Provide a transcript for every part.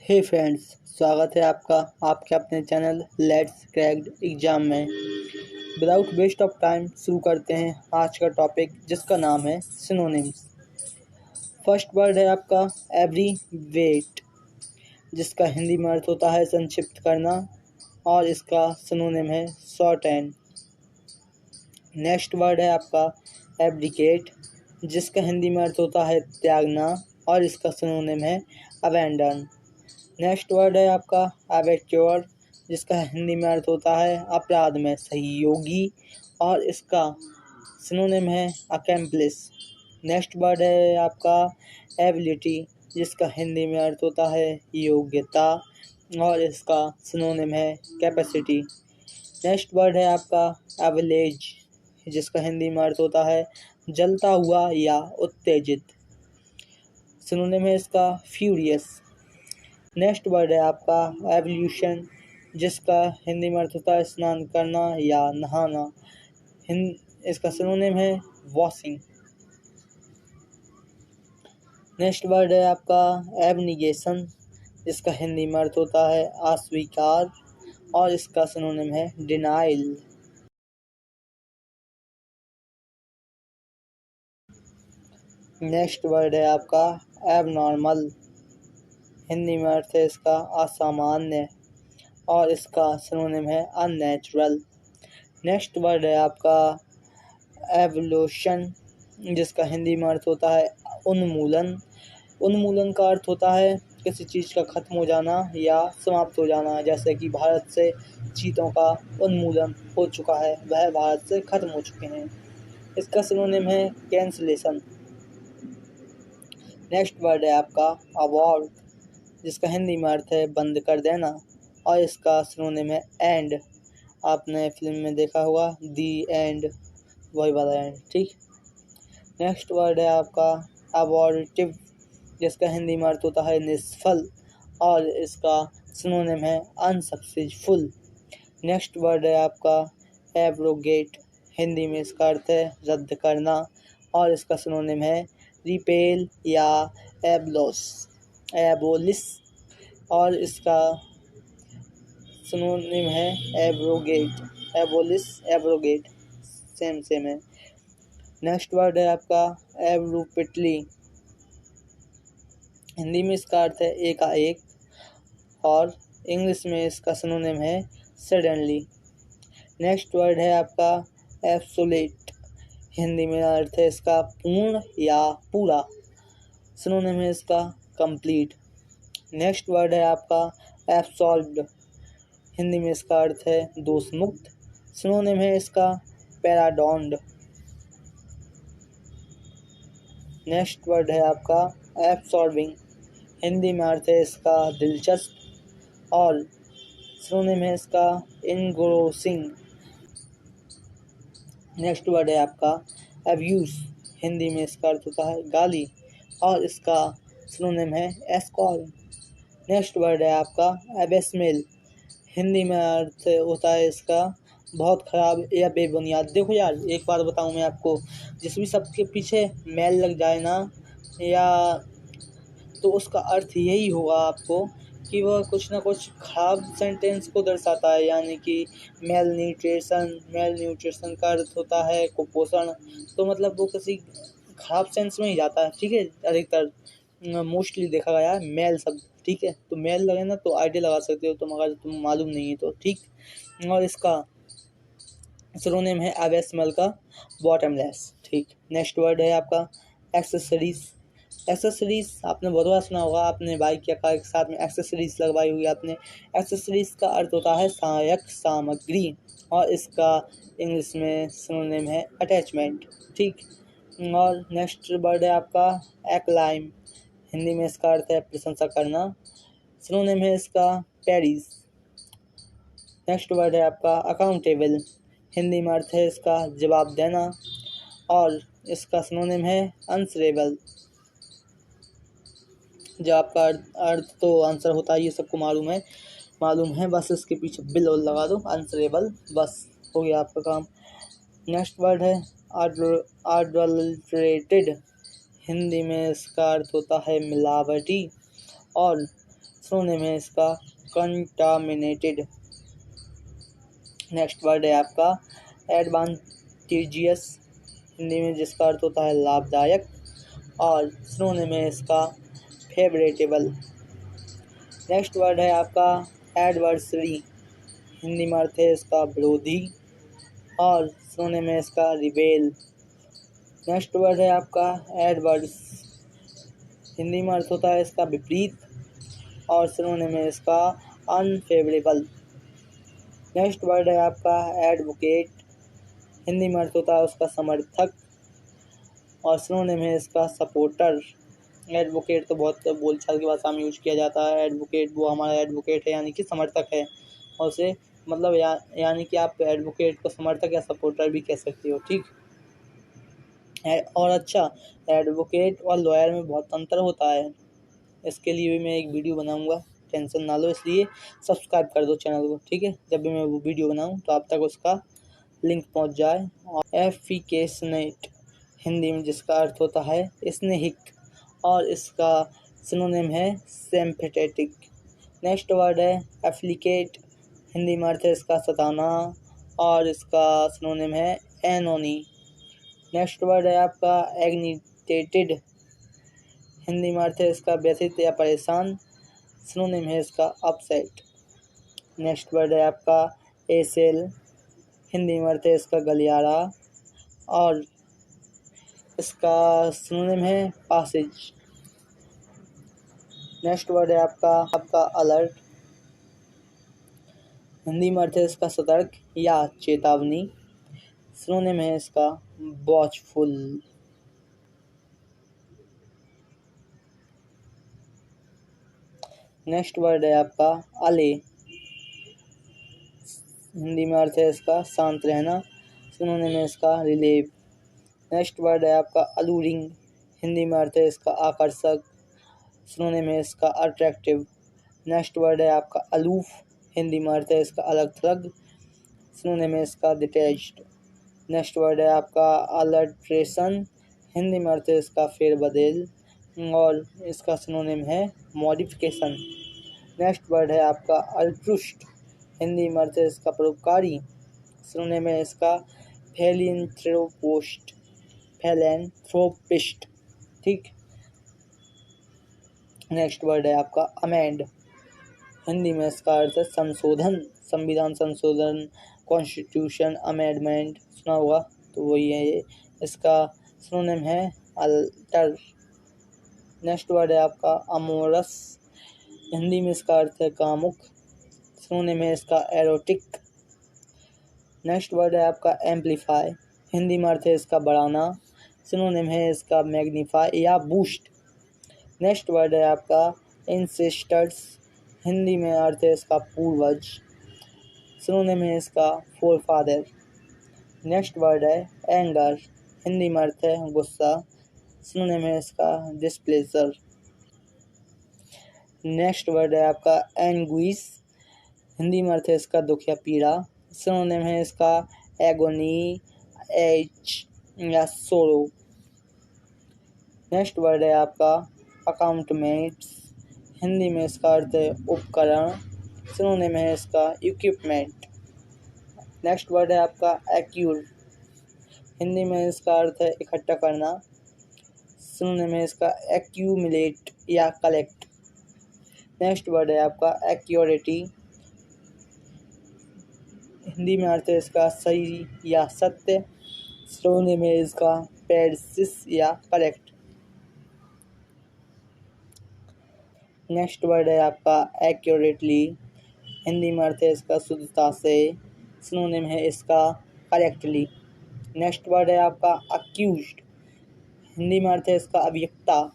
हे friends, स्वागत है आपका आपके अपने चैनल लेट्स क्रैक्ड एग्जाम में। विदाउट वेस्ट ऑफ टाइम शुरू करते हैं आज का टॉपिक, जिसका नाम है सिनोनिम्स। फर्स्ट वर्ड है आपका एब्रीवेट, जिसका हिंदी में अर्थ होता है संक्षिप्त करना, और इसका सिनोनिम है शॉर्टहैंड। नेक्स्ट वर्ड है आपका एब्डिकेट, जिसका हिंदी में अर्थ होता है त्यागना, और इसका सिनोनिम है अबैंडन। नेक्स्ट वर्ड है आपका एबेच्योर, जिसका हिंदी में अर्थ होता है अपराध में सहयोगी, और इसका सिनोनिम है अकम्प्लिस। नेक्स्ट वर्ड है आपका एबिलिटी, जिसका हिंदी में अर्थ होता है योग्यता, और इसका सिनोनिम है कैपेसिटी। नेक्स्ट वर्ड है आपका एवलेज, जिसका हिंदी में अर्थ होता है जलता हुआ या उत्तेजित। सिनोनिम है इसका फ्यूरियस। नेक्स्ट वर्ड है आपका एवोल्यूशन, जिसका हिंदी में अर्थ होता है स्नान करना या नहाना। इसका सिनोनिम है वॉशिंग। नेक्स्ट वर्ड है आपका एबनिगेशन, जिसका हिंदी में अर्थ होता है अस्वीकार, और इसका सिनोनिम है डिनाइल। नेक्स्ट वर्ड है आपका एबनॉर्मल, हिंदी में अर्थ है इसका असामान्य, और इसका सिनोनिम है अननेचुरल। नेक्स्ट वर्ड है आपका एवोल्यूशन, जिसका हिंदी में अर्थ होता है उन्मूलन। उन्मूलन का अर्थ होता है किसी चीज़ का खत्म हो जाना या समाप्त हो जाना, जैसे कि भारत से चीतों का उन्मूलन हो चुका है, वह भारत से खत्म हो चुके हैं। इसका सिनोनिम है कैंसलेशन। नेक्स्ट वर्ड है आपका अबॉर्ट, जिसका हिंदी में अर्थ है बंद कर देना, और इसका सिनोनिम है एंड। आपने फिल्म में देखा होगा दी एंड, वही वाला एंड, ठीक। नेक्स्ट वर्ड है आपका अबॉर्टिव, जिसका हिंदी में अर्थ होता है निष्फल, और इसका सिनोनिम है अनसक्सेसफुल। नेक्स्ट वर्ड है आपका एब्रोगेट, हिंदी में इसका अर्थ है रद्द करना, और इसका सिनोनिम है रिपेल या एबोलिश, और इसका सिनोनिम है एब्रोगेट। एबोलिश एब्रोगेट सेम है। नेक्स्ट वर्ड है आपका एब्रुप्टली, हिंदी में इसका अर्थ है एकाएक, और इंग्लिश में इसका सिनोनिम है सडनली। नेक्स्ट वर्ड है आपका एब्सोल्यूट, हिंदी में अर्थ है इसका पूर्ण या पूरा, सिनोनिम है इसका कंप्लीट। नेक्स्ट वर्ड है आपका एब्सॉल्व्ड, हिंदी में इसका अर्थ है दोष मुक्त, सिनोनिम है इसका पैराडॉन्ड। नेक्स्ट वर्ड है आपका एब्सॉर्बिंग, हिंदी में अर्थ है इसका दिलचस्प, और सिनोनिम है इसका इनग्रोसिंग। नेक्स्ट वर्ड है आपका अब्यूज, हिंदी में इसका अर्थ होता है गाली, और इसका सिनोनिम है एस्कॉल। नेक्स्ट वर्ड है आपका एबेसमेल, हिंदी में अर्थ होता है इसका बहुत खराब या बेबुनियाद। देखो यार, एक बात बताऊं मैं आपको, जिस भी सबके पीछे मेल लग जाए ना, या तो उसका अर्थ यही होगा आपको कि वह कुछ ना कुछ खराब सेंटेंस को दर्शाता है, यानी कि मेल न्यूट्रिशन का अर्थ होता है कुपोषण, तो मतलब वो किसी खराब सेंस में ही जाता है, ठीक है। अधिकतर मोस्टली देखा गया है मेल शब्द, ठीक है। तो मेल लगे ना तो आइडिया लगा सकते हो तुम, अगर तुम मालूम नहीं है तो, ठीक। और इसका सिनोनिम है अबेसमल का बॉटमलेस, ठीक। नेक्स्ट वर्ड है आपका एक्सेसरीज। एक्सेसरीज आपने बहुत बार सुना होगा, आपने बाइक या कार के साथ में एक्सेसरीज लगवाई हुई आपने। एक्सेसरीज का अर्थ होता है सहायक सामग्री, और इसका इंग्लिश में सिनोनिम है अटैचमेंट, ठीक। और नेक्स्ट वर्ड है आपका एक्लाइम, हिंदी में इसका अर्थ है प्रशंसा करना, सिनोनिम है इसका पैरिस। नेक्स्ट वर्ड है आपका अकाउंटेबल, हिंदी में अर्थ है इसका जवाब देना, और इसका सिनोनिम है आंसरेबल। जवाब का अर्थ तो आंसर होता है, ये सबको मालूम है, बस इसके पीछे बिल और लगा दो, आंसरेबल, बस हो गया आपका काम। नेक्स्ट वर्ड है अडल्ट्रेटेड, हिंदी में इसका अर्थ होता है मिलावटी, और सिनोनिम है इसका कंटामिनेटेड। नेक्स्ट वर्ड है आपका एडवांटेजियस, हिंदी में जिसका अर्थ होता है लाभदायक, और सिनोनिम है इसका फेवरेटेबल। नेक्स्ट वर्ड है आपका एडवर्सरी, हिंदी में अर्थ है इसका विरोधी, और सिनोनिम है इसका रिबेल। नेक्स्ट वर्ड है आपका एडवर्स, हिंदी में अर्थ होता है इसका विपरीत, और सिनोनिम है इसका अनफेवरेबल। नेक्स्ट वर्ड है आपका एडवोकेट, हिंदी में अर्थ होता है उसका समर्थक, और सिनोनिम है इसका सपोर्टर। एडवोकेट तो बहुत बोलचाल की भाषा में यूज किया जाता है। एडवोकेट, वो हमारा एडवोकेट है यानी कि समर्थक है, और उसे मतलब यानी कि आप एडवोकेट को समर्थक या सपोर्टर भी कह सकते हो, ठीक है। और अच्छा, एडवोकेट और लॉयर में बहुत अंतर होता है, इसके लिए भी मैं एक वीडियो बनाऊंगा, टेंशन ना लो। इसलिए सब्सक्राइब कर दो चैनल को, ठीक है। जब भी मैं वो वीडियो बनाऊं तो आप तक उसका लिंक पहुंच जाए। और एफिकेशनेट, हिंदी में जिसका अर्थ होता है स्नेहिक, और इसका सिनोनिम है सिंपैथेटिक। नेक्स्ट वर्ड है एप्लीकेट, हिंदी में अर्थ है इसका सताना, और इसका सिनोनिम है एनोनी। नेक्स्ट वर्ड है आपका एग्नीटेटेड, हिंदी में अर्थ है इसका व्यथित या परेशान, सिनोनिम है इसका अपसेट। नेक्स्ट वर्ड है आपका एसेल, हिंदी में अर्थ है इसका गलियारा, और इसका सिनोनिम है पासेज। नेक्स्ट वर्ड है आपका अलर्ट, हिंदी में अर्थ है इसका सतर्क या चेतावनी, सिनोनिम है इसका वॉचफुल। नेक्स्ट वर्ड है आपका अले, हिंदी में अर्थ है इसका शांत रहना, सिनोनिम है इसका रिलीव। नेक्स्ट वर्ड है आपका अलूरिंग, हिंदी में अर्थ है इसका आकर्षक, सिनोनिम है इसका अट्रैक्टिव। नेक्स्ट वर्ड है आपका अलूफ, हिंदी में अर्थ है इसका अलग थलग, सिनोनिम है इसका डिटैच्ड। नेक्स्ट वर्ड है आपका अल्ट्रेशन, हिंदी में अर्थ है इसका फेरबदल, और इसका सिनोनिम है मॉडिफिकेशन। नेक्स्ट वर्ड है आपका अल्ट्रुस्ट, हिंदी में अर्थ है इसका परोपकारी, सिनोनिम है इसका फेलेंथ्रोपिस्ट, ठीक। नेक्स्ट वर्ड है आपका अमेंड, हिंदी में इसका अर्थ है संशोधन, संविधान संशोधन, कॉन्स्टिट्यूशन अमेंडमेंट, सुना होगा तो वही है ये। इसका सिनोनिम है अल्टर। नेक्स्ट वर्ड है आपका अमोरस, हिंदी में इसका अर्थ है कामुक, सिनोनिम है इसका एरोटिक। नेक्स्ट वर्ड है आपका एम्पलीफाई, हिंदी में अर्थ है इसका बढ़ाना, सिनोनिम है इसका मैग्नीफाई या बूस्ट। नेक्स्ट वर्ड है आपका इंसेस्टर्स, हिंदी में अर्थ है इसका पूर्वज, सिनोनिम है इसका फोरफादर। नेक्स्ट वर्ड है एंगर, हिंदी में अर्थ है गुस्सा, सिनोनिम है इसका डिस्प्लेजर। नेक्स्ट वर्ड है आपका एंग्विश, हिंदी में अर्थ है इसका दुख या पीड़ा, सिनोनिम है इसका एगोनी, एच या सोरो। नेक्स्ट वर्ड है आपका अकाउंटमेंट्स, हिंदी में इसका अर्थ है उपकरण, सिनोनिम है इसका इक्विपमेंट। नेक्स्ट वर्ड है आपका एक्यूर, हिंदी में इसका अर्थ है इकट्ठा करना, सिनोनिम है इसका एक्यूमुलेट या कलेक्ट। नेक्स्ट वर्ड है आपका एक्यूरेटी, हिंदी में अर्थ है इसका सही या सत्य, सिनोनिम है इसका प्रेसिस या करेक्ट। नेक्स्ट वर्ड है आपका एक्यूरेटली, हिंदी में अर्थ है इसका शुद्धता से, सिनोनिम है इसका करेक्टली। नेक्स्ट वर्ड है आपका अक्यूज्ड, हिंदी में अर्थ है इसका अभियुक्ता,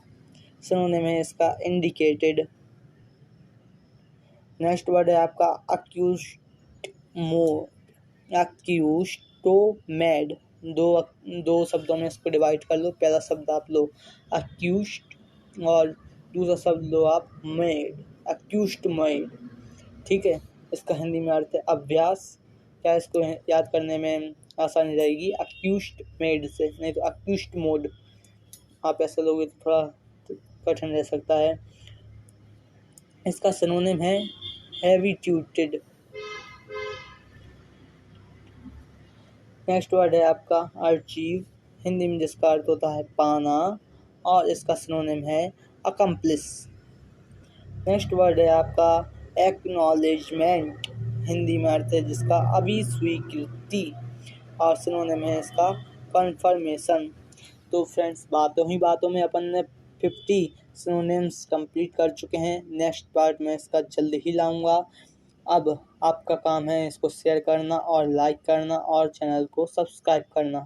सिनोनिम है इसका इंडिकेटेड। नेक्स्ट वर्ड है आपका अक्यूस्टोमेड, दो शब्दों में इसको डिवाइड कर लो। पहला शब्द आप लो अक्यूस्ड और दूसरा शब्द लो आप मेड, अक्यूस्ड मेड, ठीक है। इसका हिंदी में अर्थ है अभ्यास। क्या इसको याद करने में आसानी रहेगी अक्यूस्ड मेड से, नहीं तो अक्यूस्ड मोड आप ऐसे लोगे तो थोड़ा कठिन रह सकता है। इसका सिनोनिम है हैबिट्यूटेड। नेक्स्ट वर्ड है आपका अचीव, हिंदी में जिसका अर्थ होता है पाना, और इसका सिनोनिम है अकम्प्लिस। नेक्स्ट वर्ड है आपका एक्नॉलेजमेंट, हिंदी में अर्थ है जिसका अभिस्वीकृति, और सिनोनिम है इसका कन्फर्मेशन। तो फ्रेंड्स, बातों ही बातों में अपन ने 50 सिनोनिम्स कंप्लीट कर चुके हैं। नेक्स्ट पार्ट में इसका जल्द ही लाऊंगा। अब आपका काम है इसको शेयर करना और लाइक करना और चैनल को सब्सक्राइब करना।